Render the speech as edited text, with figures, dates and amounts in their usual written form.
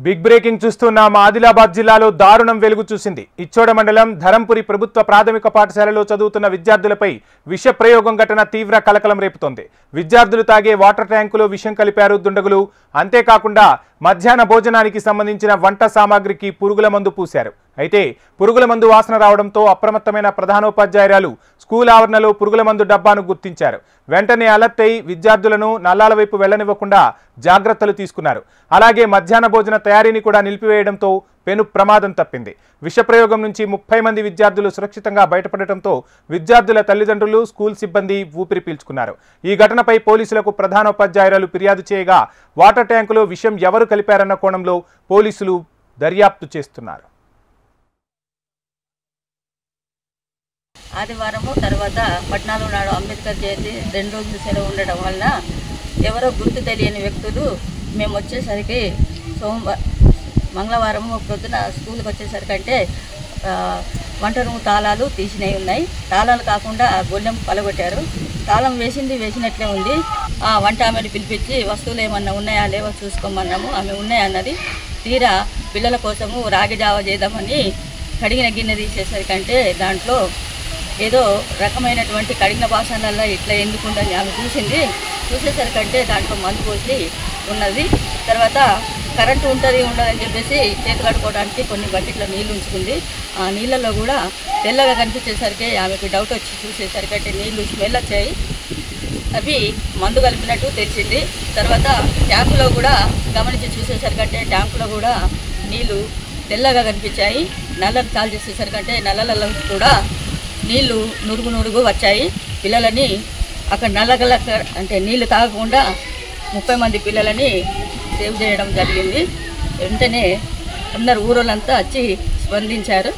Big breaking చూస్తున్నాం. ఆదిలాబాద్ జిల్లాలో దారుణం వెలుగు చూసింది. ఇచ్చోడ మండలం ధరంపురి ప్రభుత్వ ప్రాథమిక పాఠశాలలో చదువుతున్న విద్యార్థులపై విష ప్రయోగం ఘటన తీవ్ర కలకలం రేపుతోంది. విద్యార్థులు తాగే వాటర్ ట్యాంకులో విషం కలిపారు దుండగులు. అంతేకాకుండా మధ్యాహ్న భోజనానికి సంబంధించిన వంట సామాగ్రికి పురుగుల మందు పూశారు. అయితే పురుగుల మందు వాసన రావడంతో అప్రమత్తమైన ప్రధానోపాధ్యాయురాలు స్కూల్ ఆవరణలో పురుగుల మందు డబ్బాను గుర్తించారు. వెంటనే అలర్ట్ అయి విద్యార్థులను నల్లాల వైపు వెళ్లనివ్వకుండా జాగ్రత్తలు తీసుకున్నారు. అలాగే మధ్యాహ్న భోజన తయారీని కూడా నిలిపివేయడంతో పెను ప్రమాదం తప్పింది. విషప్రయోగం నుంచి 30 మంది విద్యార్థులు సురక్షితంగా బయటపడటంతో విద్యార్థుల తల్లిదండ్రులు, స్కూల్ సిబ్బంది ఊపిరి పీల్చుకున్నారు. ఈ ఘటనపై పోలీసులకు ప్రధానోపాధ్యాయురాలు ఫిర్యాదు చేయగా వాటర్ ట్యాంకులో విషం ఎవరు కలిపారన్న కోణంలో పోలీసులు దర్యాప్తు చేస్తున్నారు. ఆదివారము తర్వాత 14 నాడు అంబేద్కర్ జయంతి 2 రోజులు సెలవు ఉండడం వల్ల ఎవరో గుర్తు తెలియని వ్యక్తులు మేము వచ్చేసరికి మంగళవారం పొద్దున స్కూల్కి వచ్చేసరికి అంటే వంట రూమ్ తాళాలు తీసినవి ఉన్నాయి. తాళాలు కాకుండా గొల్లెం పలగొట్టారు. తాళం వేసినట్లే ఉంది. ఆ వంట ఆమెను పిలిపించి వస్తువులు ఏమన్నా ఉన్నాయా లేవో చూసుకోమన్నాము. ఆమె ఉన్నాయన్నది. తీరా పిల్లల కోసము రాగి జావ చేద్దామని కడిగిన గిన్నె తీసేసరికంటే దాంట్లో ఏదో రకమైనటువంటి కడిగిన బాసనల్లో ఇట్లా ఎందుకుందని ఆమె చూసేసరికంటే దాంట్లో మందు పోసి ఉన్నది. తర్వాత కరెంటు ఉండదని చెప్పేసి చేతి కడుక్కోవడానికి కొన్ని బకెట్లో నీళ్ళు ఉంచుకుంది. ఆ నీళ్ళల్లో కూడా తెల్లగా కనిపించేసరికి ఆమెకు డౌట్ వచ్చి చూసేసరికంటే నీళ్ళు స్మెల్ వచ్చాయి. అవి మందు కలిపినట్టు తెలిసింది. తర్వాత ట్యాంకులో కూడా గమనించి చూసేసరికంటే ట్యాంకులో కూడా నీళ్ళు తెల్లగా కనిపించాయి. నల్లని కాల్ చేసేసరికంటే నల్లలలో కూడా నీళ్లు నురుగు వచ్చాయి. పిల్లలని అక్కడ నల్లగల అంటే నీళ్లు తాగకుండా 30 మంది పిల్లలని సేవ్ చేయడం జరిగింది. వెంటనే అందరు ఊరోళ్ళంతా వచ్చి స్పందించారు.